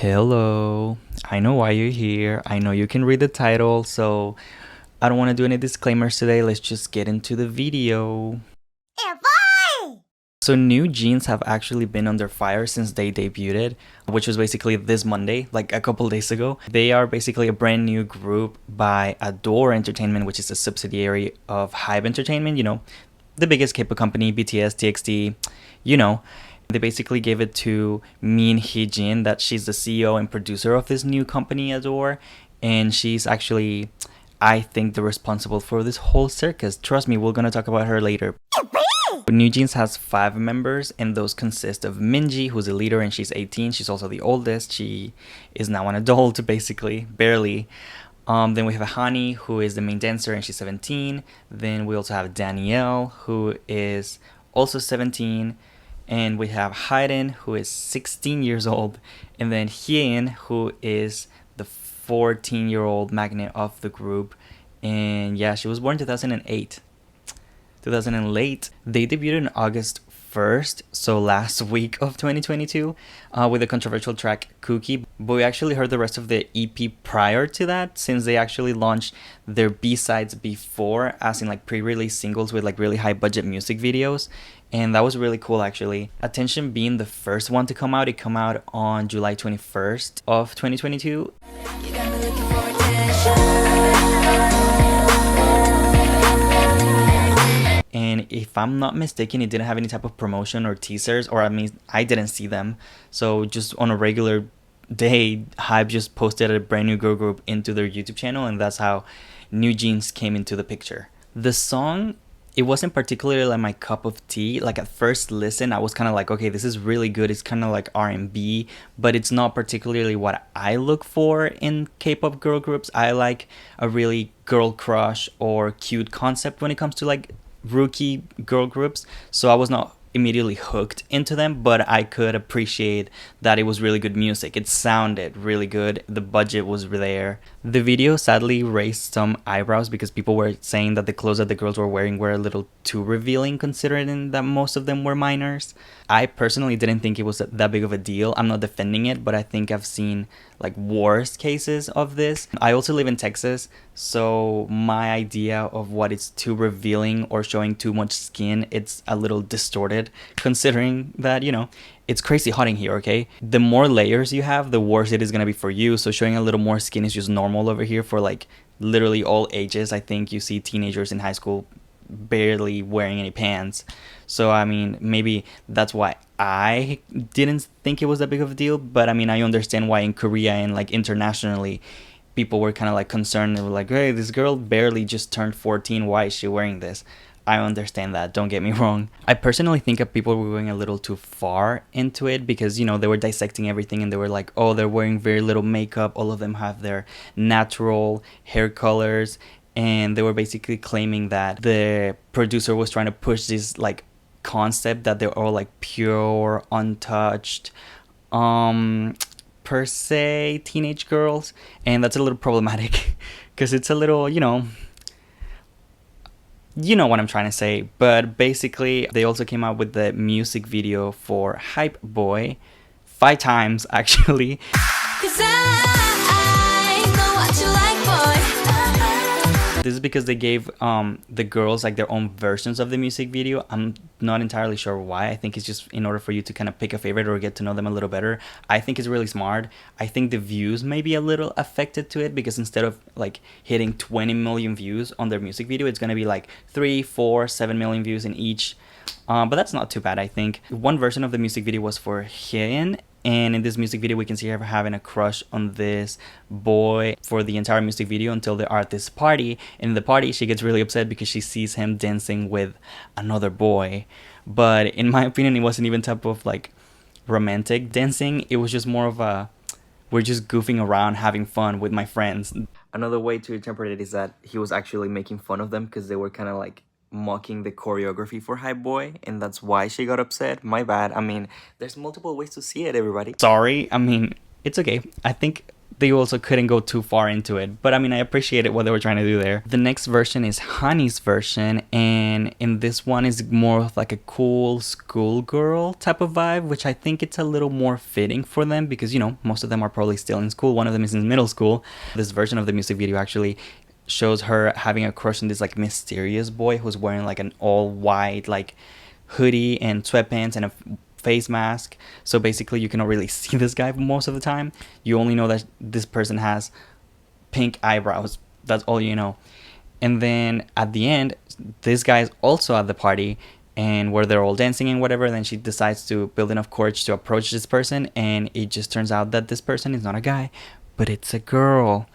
Hello, I know why you're here. I know you can read the title, so I don't want to do any disclaimers today. Let's just get into the video. So, New Jeans have actually been under fire since they debuted, which was basically this Monday, like a couple days ago. They are basically a brand new group by Adore Entertainment, which is a subsidiary of Hybe Entertainment, the biggest K-pop company, BTS, TXT, you know. They basically gave it to Min Hee-jin, that she's the CEO and producer of this new company, Adore, and she's actually, I think, the responsible for this whole circus. Trust me, we're gonna talk about her later. NewJeans has 5 members, and those consist of Minji, who's a leader, and she's 18. She's also the oldest. She is now an adult, basically, barely. Then we have Hani, who is the main dancer, and she's 17. Then we also have Danielle, who is also 17. And we have Hayden, who is 16 years old. And then Hien, who is the 14-year-old magnet of the group. And yeah, she was born 2008. 2008. They debuted on August 1st, so last week of 2022, with the controversial track Cookie. But we actually heard the rest of the EP prior to that, since they actually launched their B-sides before, as in like pre-release singles with like really high budget music videos. And that was really cool, actually. Attention being the first one to come out, it came out on July 21st of 2022. And if I'm not mistaken, it didn't have any type of promotion or teasers, or I mean, I didn't see them. So just on a regular day, Hybe just posted a brand new girl group into their YouTube channel, and that's how New Jeans came into the picture. The song, it wasn't particularly like my cup of tea. Like at first listen, I was kind of like, okay, this is really good. It's kind of like R&B, but it's not particularly what I look for in K-pop girl groups. I like a really girl crush or cute concept when it comes to like rookie girl groups, so I was not immediately hooked into them, but I could appreciate that it was really good music. It sounded really good. The budget was there. The video sadly raised some eyebrows because people were saying that the clothes that the girls were wearing were a little too revealing, considering that most of them were minors. I personally didn't think it was that big of a deal. I'm not defending it, but I think I've seen like worse cases of this. I also live in Texas, so my idea of what is too revealing or showing too much skin, it's a little distorted, considering that, it's crazy hot in here, okay? The more layers you have, the worse it is gonna be for you. So showing a little more skin is just normal over here for like literally all ages. I think you see teenagers in high school barely wearing any pants. So I mean, maybe that's why I didn't think it was that big of a deal. But I mean, I understand why in Korea and like internationally, people were kind of like concerned. They were like, hey, this girl barely just turned 14. Why is she wearing this? I understand that, don't get me wrong. I personally think that people were going a little too far into it because, they were dissecting everything and they were like, oh, they're wearing very little makeup. All of them have their natural hair colors. And they were basically claiming that the producer was trying to push this like concept that they're all like pure, untouched, per se teenage girls. And that's a little problematic because it's a little, you know what I'm trying to say. But basically, they also came out with the music video for Hype Boy 5 times, actually. This is because they gave the girls like their own versions of the music video. I'm not entirely sure why. I think it's just in order for you to kind of pick a favorite or get to know them a little better. I think it's really smart. I think the views may be a little affected to it because instead of like hitting 20 million views on their music video, it's going to be like 3, 4, 7 million views in each. But that's not too bad, I think. One version of the music video was for Hien, and in this music video we can see her having a crush on this boy for the entire music video until they are at this party. And in the party she gets really upset because she sees him dancing with another boy. But in my opinion, it wasn't even type of like romantic dancing. It was just more of a, we're just goofing around having fun with my friends. Another way to interpret it is that he was actually making fun of them because they were kind of like mocking the choreography for Hype Boy, and that's why she got upset. My bad. I mean, there's multiple ways to see it, everybody. Sorry. I mean, it's okay. I think they also couldn't go too far into it. But I mean, I appreciated what they were trying to do there. The next version is Honey's version, and in this one is more of like a cool schoolgirl type of vibe, which I think it's a little more fitting for them because, you know, most of them are probably still in school. One of them is in middle school. This version of the music video actually shows her having a crush on this like mysterious boy who's wearing like an all white like hoodie and sweatpants and a face mask. So basically you cannot really see this guy most of the time. You only know that this person has pink eyebrows. That's all you know. And then at the end, this guy is also at the party, and where they're all dancing and whatever. Then she decides to build enough courage to approach this person, and it just turns out that this person is not a guy, but it's a girl.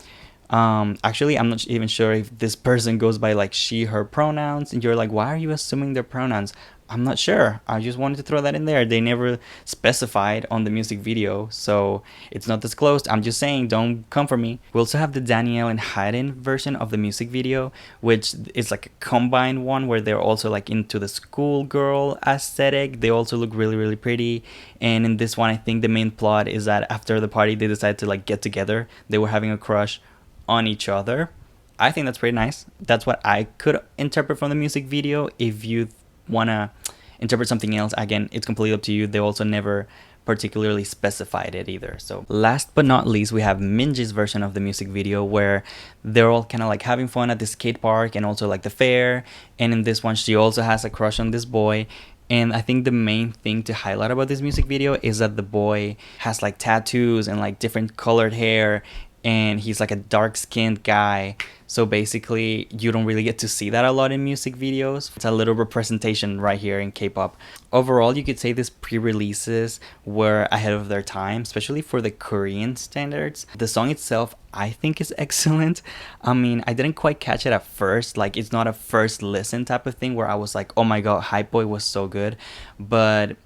Actually, I'm not even sure if this person goes by like she, her pronouns, and you're like, why are you assuming their pronouns? I'm not sure. I just wanted to throw that in there. They never specified on the music video, so it's not disclosed. I'm just saying, don't come for me. We also have the Danielle and Hayden version of the music video, which is like a combined one where they're also like into the schoolgirl aesthetic. They also look really, really pretty. And in this one, I think the main plot is that after the party, they decided to like get together. They were having a crush on each other. I think that's pretty nice. That's what I could interpret from the music video. If you want to interpret something else, again, it's completely up to you. They also never particularly specified it either. So last but not least, we have Minji's version of the music video where they're all kind of like having fun at the skate park and also like the fair. And in this one, she also has a crush on this boy. And I think the main thing to highlight about this music video is that the boy has like tattoos and like different colored hair, and he's like a dark-skinned guy. So basically, you don't really get to see that a lot in music videos. It's a little representation right here in K-pop. Overall, you could say these pre-releases were ahead of their time, especially for the Korean standards. The song itself, I think, is excellent. I mean, I didn't quite catch it at first. Like, it's not a first listen type of thing where I was like, oh my god, Hype Boy was so good. But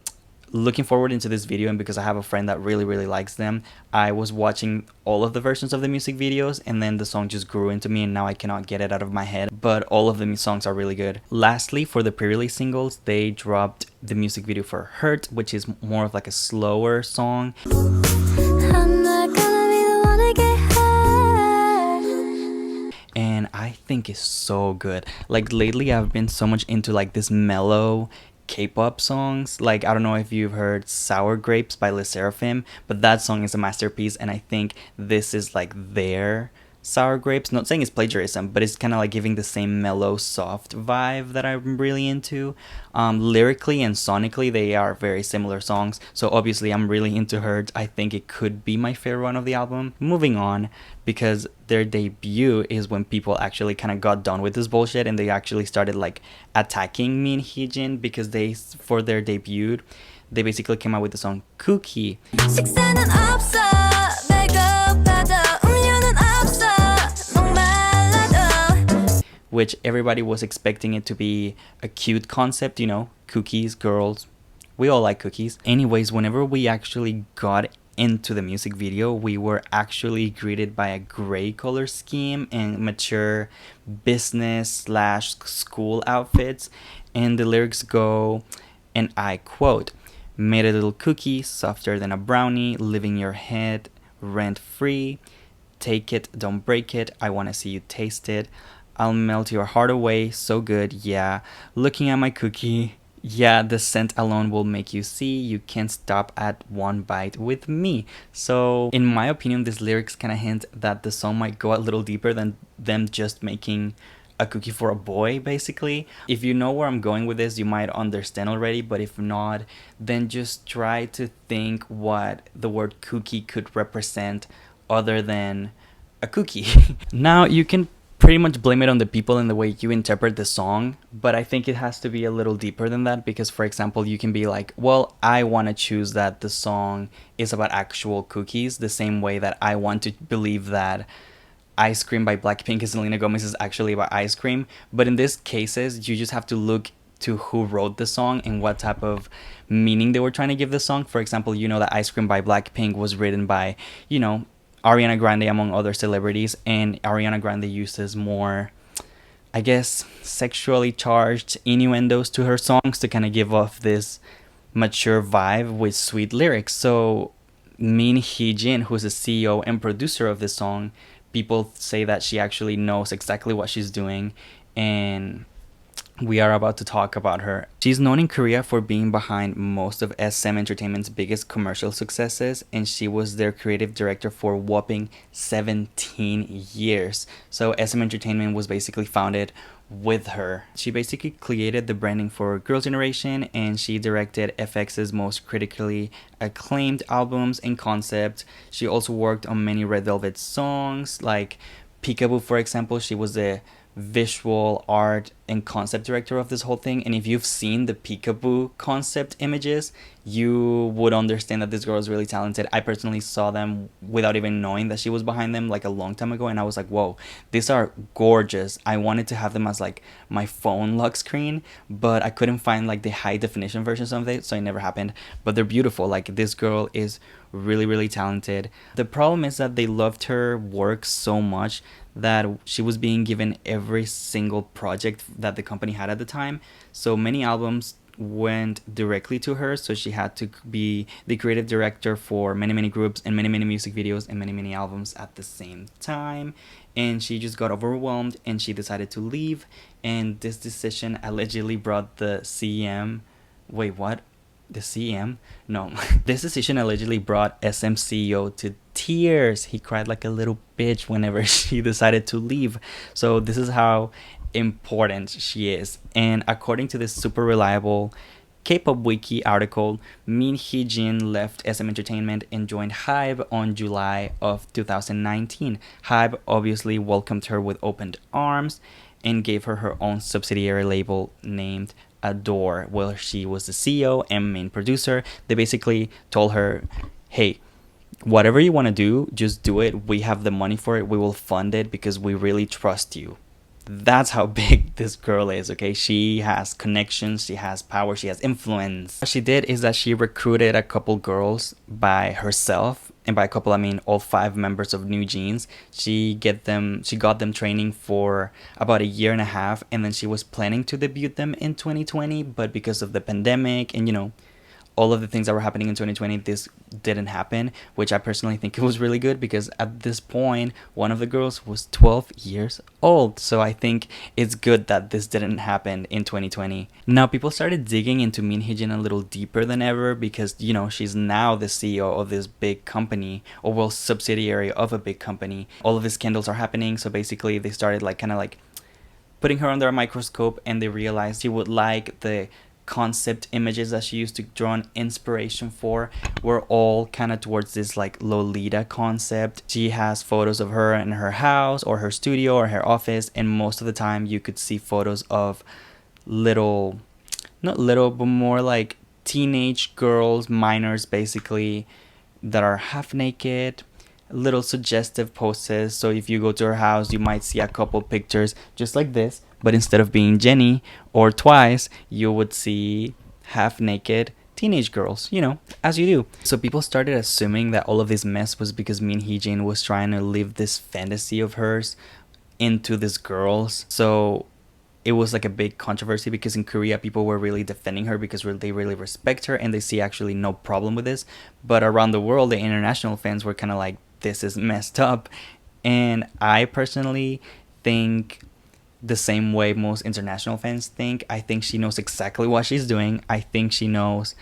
looking forward into this video, and because I have a friend that really, really likes them, I was watching all of the versions of the music videos, and then the song just grew into me, and now I cannot get it out of my head. But all of the songs are really good. Lastly, for the pre-release singles, they dropped the music video for Hurt, which is more of like a slower song. And I think it's so good. Like lately, I've been so much into like this mellow K-pop songs. Like, I don't know if you've heard Sour Grapes by Le Seraphim, but that song is a masterpiece, and I think this is like their Sour Grapes. Not saying it's plagiarism, but it's kind of like giving the same mellow, soft vibe that I'm really into. Lyrically and sonically, they are very similar songs, so obviously I'm really into Hurt. I think it could be my favorite one of the album. Moving on, because their debut is when people actually kind of got done with this bullshit, and they actually started like attacking Min Heejin because they, for their debut, they basically came out with the song Cookie, which everybody was expecting it to be a cute concept, you know, cookies, girls, we all like cookies. Anyways, whenever we actually got into the music video, we were actually greeted by a gray color scheme and mature business slash school outfits, and the lyrics go, and I quote, "Made a little cookie, softer than a brownie, living your head rent free, take it, don't break it, I wanna see you taste it, I'll melt your heart away, so good, yeah, looking at my cookie, yeah, the scent alone will make you see, you can't stop at one bite with me." So in my opinion, these lyrics kind of hint that the song might go a little deeper than them just making a cookie for a boy, basically. If you know where I'm going with this, you might understand already, but if not, then just try to think what the word cookie could represent other than a cookie. Now, you can pretty much blame it on the people and the way you interpret the song, but I think it has to be a little deeper than that, because for example, you can be like, well, I want to choose that the song is about actual cookies, the same way that I want to believe that Ice Cream by Blackpink and Selena Gomez is actually about ice cream. But in these cases, you just have to look to who wrote the song and what type of meaning they were trying to give the song. For example, you know that Ice Cream by Blackpink was written by, you know, Ariana Grande among other celebrities, and Ariana Grande uses more, I guess, sexually charged innuendos to her songs to kind of give off this mature vibe with sweet lyrics. So Min Hee-jin, who's the CEO and producer of this song, people say that she actually knows exactly what she's doing, and we are about to talk about her. She's known in Korea for being behind most of SM Entertainment's biggest commercial successes, and she was their creative director for a whopping 17 years. So SM Entertainment was basically founded with her. She basically created the branding for Girls' Generation, and she directed FX's most critically acclaimed albums and concepts. She also worked on many Red Velvet songs, like Peekaboo, for example. She was the visual art and concept director of this whole thing, and if you've seen the Peekaboo concept images, you would understand that this girl is really talented. I personally saw them without even knowing that she was behind them like a long time ago, and I was like, whoa, these are gorgeous. I wanted to have them as like my phone lock screen, but I couldn't find like the high definition versions of it, so it never happened. But they're beautiful. Like, this girl is really, really talented. The problem is that they loved her work so much that she was being given every single project that the company had at the time. So many albums went directly to her, so she had to be the creative director for many, many groups and many, many music videos and many, many albums at the same time. And she just got overwhelmed and she decided to leave. And this decision allegedly brought the CM. Wait, what? The CM? No. This decision allegedly brought SM CEO to tears. He cried like a little bitch whenever she decided to leave. So this is how important she is. And according to this super reliable K-pop wiki article, Min Hee-jin left SM Entertainment and joined HYBE on July of 2019. HYBE obviously welcomed her with open arms and gave her her own subsidiary label named Adore, where she was the CEO and main producer. They basically told her, hey, whatever you want to do, just do it. We have the money for it. We will fund it because we really trust you. That's how big this girl is, okay? She has connections, she has power, she has influence. What she did is that she recruited a couple girls by herself, and by a couple I mean all 5 members of NewJeans. She got them training for about a year and a half, and then she was planning to debut them in 2020, but because of the pandemic and all of the things that were happening in 2020, this didn't happen, which I personally think it was really good, because at this point, one of the girls was 12 years old. So I think it's good that this didn't happen in 2020. Now, people started digging into Min Hee-jin a little deeper than ever, because, she's now the CEO of this big company, or well, subsidiary of a big company. All of these scandals are happening, so basically they started kind of putting her under a microscope, and they realized she would like the concept images that she used to draw an inspiration for were all kind of towards this Lolita concept. She has photos of her in her house or her studio or her office, and most of the time you could see photos of not little, but more like teenage girls, minors basically, that are half naked, little suggestive poses. So if you go to her house, you might see a couple pictures just like this, but instead of being Jenny or Twice, you would see half naked teenage girls, as you do. So people started assuming that all of this mess was because Min Hee-jin was trying to live this fantasy of hers into these girls. So it was a big controversy, because in Korea people were really defending her because they really respect her and they see actually no problem with this. But around the world, the international fans were kind of like, this is messed up. And I personally think the same way most international fans think. I think she knows exactly what she's doing. I think she knows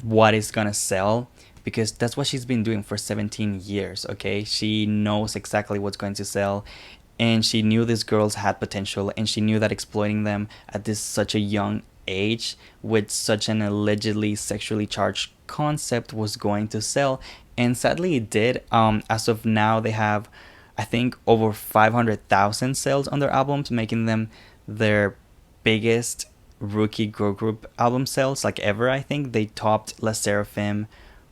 what is gonna sell, because that's what she's been doing for 17 years, okay? She knows exactly what's going to sell, and she knew these girls had potential, and she knew that exploiting them at such a young age with such an allegedly sexually charged concept was going to sell. And sadly it did. As of now, they have, I think, over 500,000 sales on their albums, making them their biggest rookie girl group album sales ever. I think they topped La Seraphim,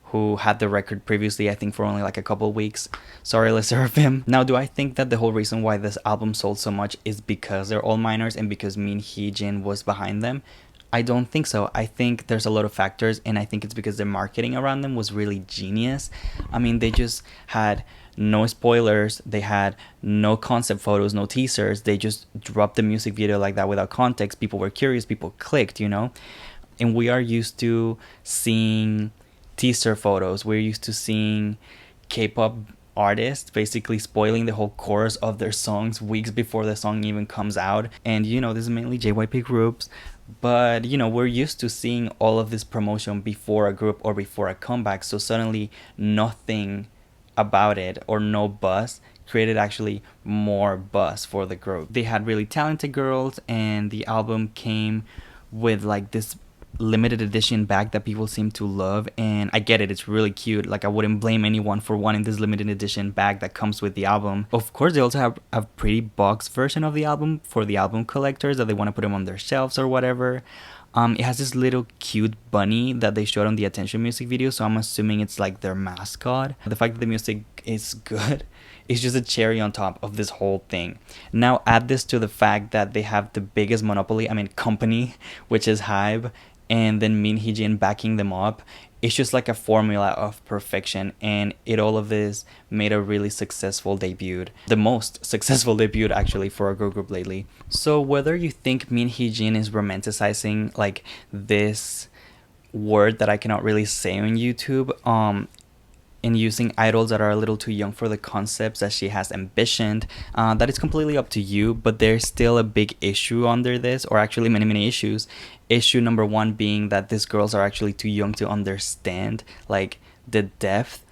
who had the record previously, I think, for only a couple weeks. Sorry, La Seraphim. Now, do I think that the whole reason why this album sold so much is because they're all minors and because Min Hee-jin was behind them? I don't think so. I think there's a lot of factors, and I think it's because the marketing around them was really genius. I mean, they just had no spoilers, they had no concept photos, no teasers. They just dropped the music video like that without context. People were curious, people clicked, And we are used to seeing teaser photos. We're used to seeing K-pop artists basically spoiling the whole chorus of their songs weeks before the song even comes out. And this is mainly JYP groups, but we're used to seeing all of this promotion before a group or before a comeback. So suddenly nothing about it, or no buzz, created actually more buzz for the group. They had really talented girls, and the album came with like this limited edition bag that people seem to love. And I get it, it's really cute. Like, I wouldn't blame anyone for wanting this limited edition bag that comes with the album. Of course, they also have a pretty box version of the album for the album collectors that they want to put them on their shelves or whatever. It has this little cute bunny that they showed on the Attention music video, so I'm assuming it's like their mascot. The fact that the music is good is just a cherry on top of this whole thing. Now add this to the fact that they have the biggest company, which is HYBE, and then Min Hee-jin backing them up. It's just like a formula of perfection, and all of this made a really successful debut. The most successful debut actually for a girl group lately. So whether you think Min Hee-jin is romanticizing like this word that I cannot really say on YouTube, and using idols that are a little too young for the concepts that she has ambitioned, that is completely up to you. But there's still a big issue under this, or actually many issues. Issue number one being that these girls are actually too young to understand like the depth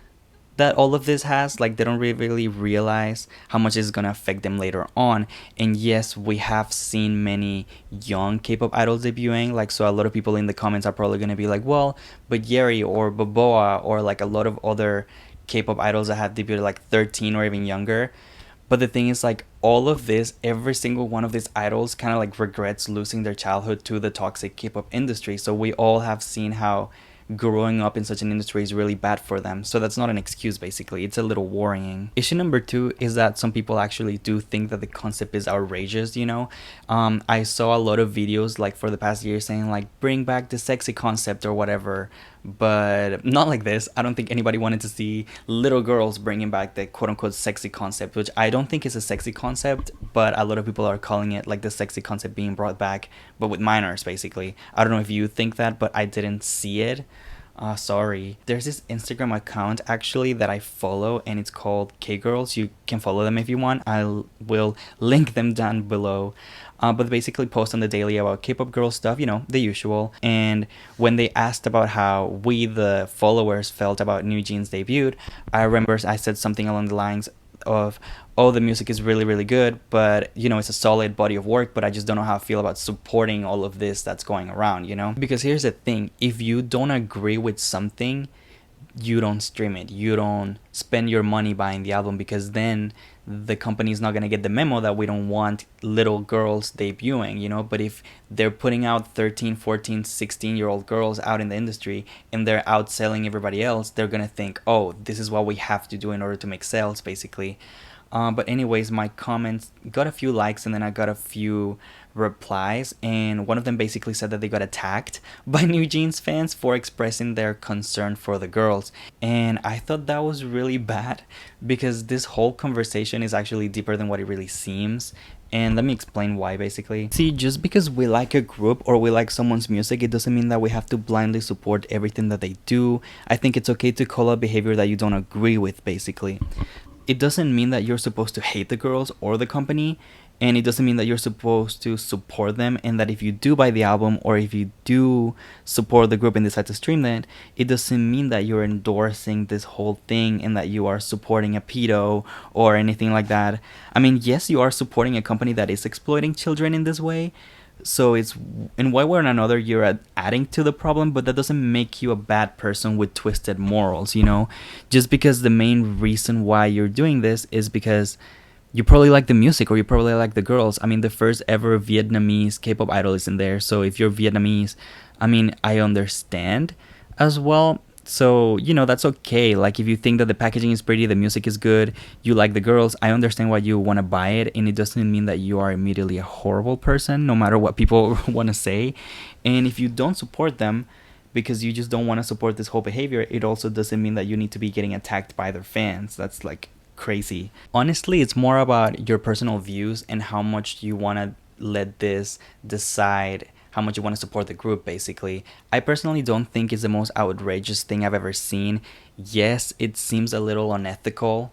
that all of this has. Like, they don't really realize how much it's gonna affect them later on. And yes, we have seen many young K-pop idols debuting. Like, so a lot of people in the comments are probably gonna be like, well, but Yeri or Boboa or like a lot of other K-pop idols that have debuted like 13 or even younger. But the thing is, like, all of this, every single one of these idols kind of like regrets losing their childhood to the toxic K-pop industry. So we all have seen how growing up in such an industry is really bad for them. So that's not an excuse, basically. It's a little worrying. Issue number two is that some people actually do think that the concept is outrageous, I saw a lot of videos like for the past year saying like, bring back the sexy concept or whatever, but not like this. I don't think anybody wanted to see little girls bringing back the quote-unquote sexy concept, which I don't think is a sexy concept, but a lot of people are calling it like the sexy concept being brought back, but with minors, basically. I don't know if you think that, but I didn't see it. Sorry. There's this Instagram account actually that I follow, and it's called K-Girls. You can follow them if you want. I will link them down below. But they basically post on the daily about K-pop girl stuff, the usual. And when they asked about how we, the followers, felt about NewJeans' debut, I remember I said something along the lines of, oh, the music is really good, but it's a solid body of work, but I just don't know how I feel about supporting all of this that's going around, because here's the thing: if you don't agree with something, you don't stream it, you don't spend your money buying the album, because then the company is not going to get the memo that we don't want little girls debuting, but if they're putting out 13, 14, 16-year-old girls out in the industry and they're outselling everybody else, they're going to think, oh, this is what we have to do in order to make sales, basically. But anyways, my comments got a few likes, and then I got a few replies, and one of them basically said that they got attacked by NewJeans fans for expressing their concern for the girls. And I thought that was really bad, because this whole conversation is actually deeper than what it really seems. And let me explain why, basically. See, just because we like a group or we like someone's music, it doesn't mean that we have to blindly support everything that they do. I think it's okay to call out behavior that you don't agree with, basically. It doesn't mean that you're supposed to hate the girls or the company, and it doesn't mean that you're supposed to support them, and that if you do buy the album or if you do support the group and decide to stream that, it doesn't mean that you're endorsing this whole thing and that you are supporting a pedo or anything like that. I mean, yes, you are supporting a company that is exploiting children in this way, so it's in one way or another you're adding to the problem, but that doesn't make you a bad person with twisted morals, just because the main reason why you're doing this is because you probably like the music or you probably like the girls. I mean, the first ever Vietnamese K-pop idol is in there, so if you're Vietnamese, I mean, I understand as well. So, that's okay. Like, if you think that the packaging is pretty, the music is good, you like the girls, I understand why you want to buy it. And it doesn't mean that you are immediately a horrible person, no matter what people want to say. And if you don't support them because you just don't want to support this whole behavior, it also doesn't mean that you need to be getting attacked by their fans. That's like crazy. Honestly, it's more about your personal views and how much you want to let this decide how much you want to support the group, basically. I personally don't think it's the most outrageous thing I've ever seen. Yes, it seems a little unethical,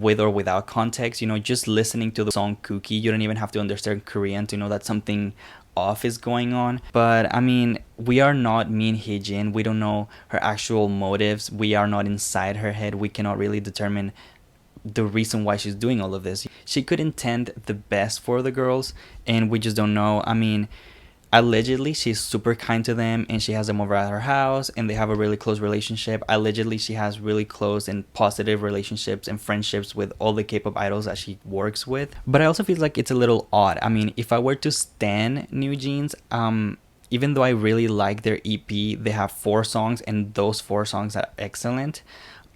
with or without context. You know, just listening to the song Cookie, you don't even have to understand Korean to know that something off is going on. But I mean, we are not Min Hee-jin. We don't know her actual motives. We are not inside her head. We cannot really determine the reason why she's doing all of this. She could intend the best for the girls, and we just don't know. I mean, allegedly she's super kind to them and she has them over at her house and they have a really close relationship. Allegedly she has really close and positive relationships and friendships with all the K-pop idols that she works with. But I also feel like it's a little odd. I mean, if I were to stan NewJeans, even though I really like their EP, they have 4 songs and those 4 songs are excellent.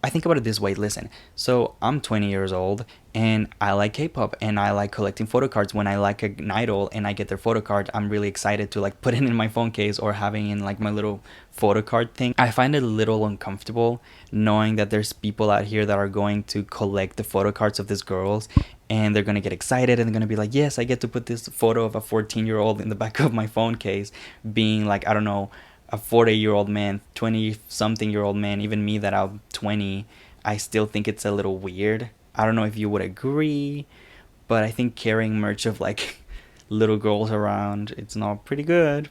I think about it this way. Listen, so I'm 20 years old and I like K-pop and I like collecting photo cards. When I like an idol and I get their photo card, I'm really excited to like put it in my phone case or having in like my little photo card thing. I find it a little uncomfortable knowing that there's people out here that are going to collect the photo cards of these girls and they're going to get excited and they're going to be like, yes, I get to put this photo of a 14-year-old in the back of my phone case, being like, I don't know, a 40-year-old man, 20-something-year-old man, even me that I'm 20, I still think it's a little weird. I don't know if you would agree, but I think carrying merch of like little girls around, it's not pretty good.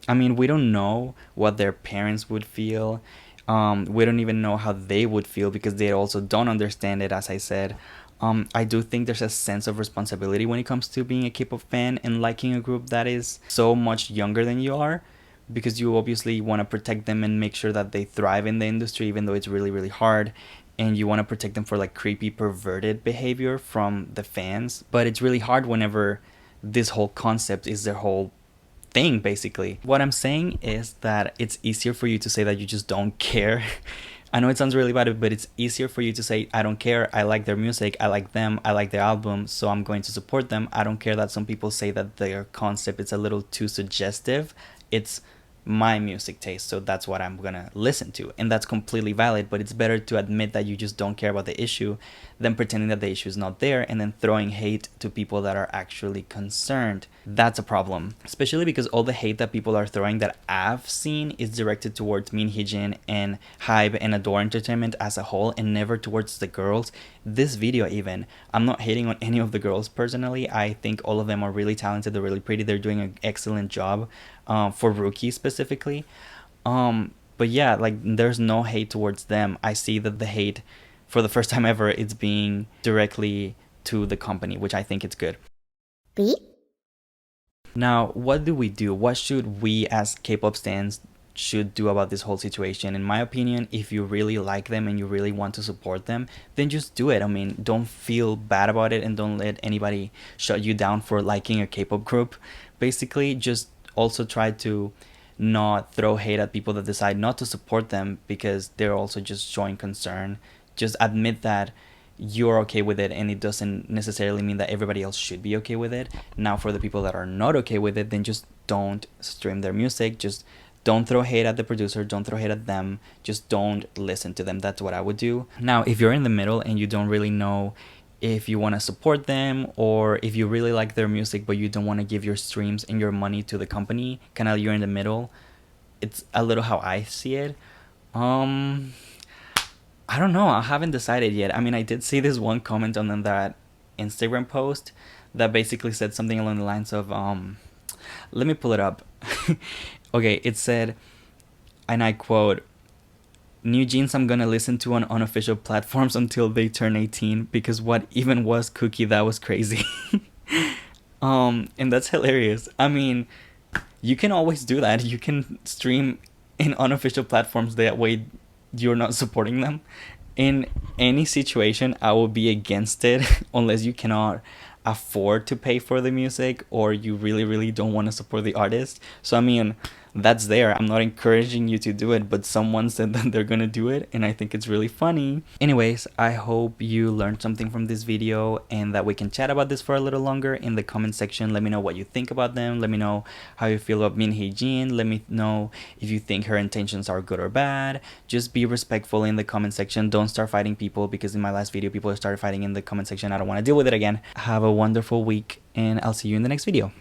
I mean, we don't know what their parents would feel. We don't even know how they would feel because they also don't understand it, as I said. I do think there's a sense of responsibility when it comes to being a K-pop fan and liking a group that is so much younger than you are, because you obviously want to protect them and make sure that they thrive in the industry, even though it's really, really hard. And you want to protect them for like creepy, perverted behavior from the fans. But it's really hard whenever this whole concept is their whole thing, basically. What I'm saying is that it's easier for you to say that you just don't care. I know it sounds really bad, but it's easier for you to say, I don't care, I like their music, I like them, I like their album, so I'm going to support them. I don't care that some people say that their concept is a little too suggestive. It's my music taste, so that's what I'm gonna listen to, and that's completely valid. But it's better to admit that you just don't care about the issue than pretending that the issue is not there and then throwing hate to people that are actually concerned. That's a problem, especially because all the hate that people are throwing that I've seen is directed towards Min Hee-jin and Hybe and Adore Entertainment as a whole, and never towards the girls. This video, even, I'm not hating on any of the girls personally. I think all of them are really talented, they're really pretty, they're doing an excellent job, for Rookie specifically. But yeah, like, there's no hate towards them. I see that the hate, for the first time ever, it's being directly to the company, which I think it's good. B? Now, what do? What should we as K-pop stans should do about this whole situation? In my opinion, if you really like them and you really want to support them, then just do it. I mean, don't feel bad about it and don't let anybody shut you down for liking a K-pop group. Basically, just also try to not throw hate at people that decide not to support them because they're also just showing concern. Just admit that you're okay with it, and it doesn't necessarily mean that everybody else should be okay with it. Now, for the people that are not okay with it, then just don't stream their music. Just don't throw hate at the producer, don't throw hate at them, just don't listen to them. That's what I would do. Now, if you're in the middle and you don't really know if you want to support them, or if you really like their music but you don't want to give your streams and your money to the company, kind of, you're in the middle. It's a little how I see it. I don't know, I haven't decided yet. I mean, I did see this one comment on that Instagram post that basically said something along the lines of, let me pull it up. Okay, it said, and I quote, NewJeans I'm gonna listen to on unofficial platforms until they turn 18, because what even was Cookie, that was crazy. And that's hilarious. I mean, you can always do that. You can stream in unofficial platforms, that way you're not supporting them. In any situation, I will be against it unless you cannot afford to pay for the music or you really, really don't want to support the artist. So I mean, that's there. I'm not encouraging you to do it, but someone said that they're gonna do it, and I think it's really funny. Anyways, I hope you learned something from this video and that we can chat about this for a little longer in the comment section. Let me know what you think about them. Let me know how you feel about Min Hee-jin. Let me know if you think her intentions are good or bad. Just be respectful in the comment section. Don't start fighting people, because in my last video people started fighting in the comment section. I don't want to deal with it again. Have a wonderful week, and I'll see you in the next video.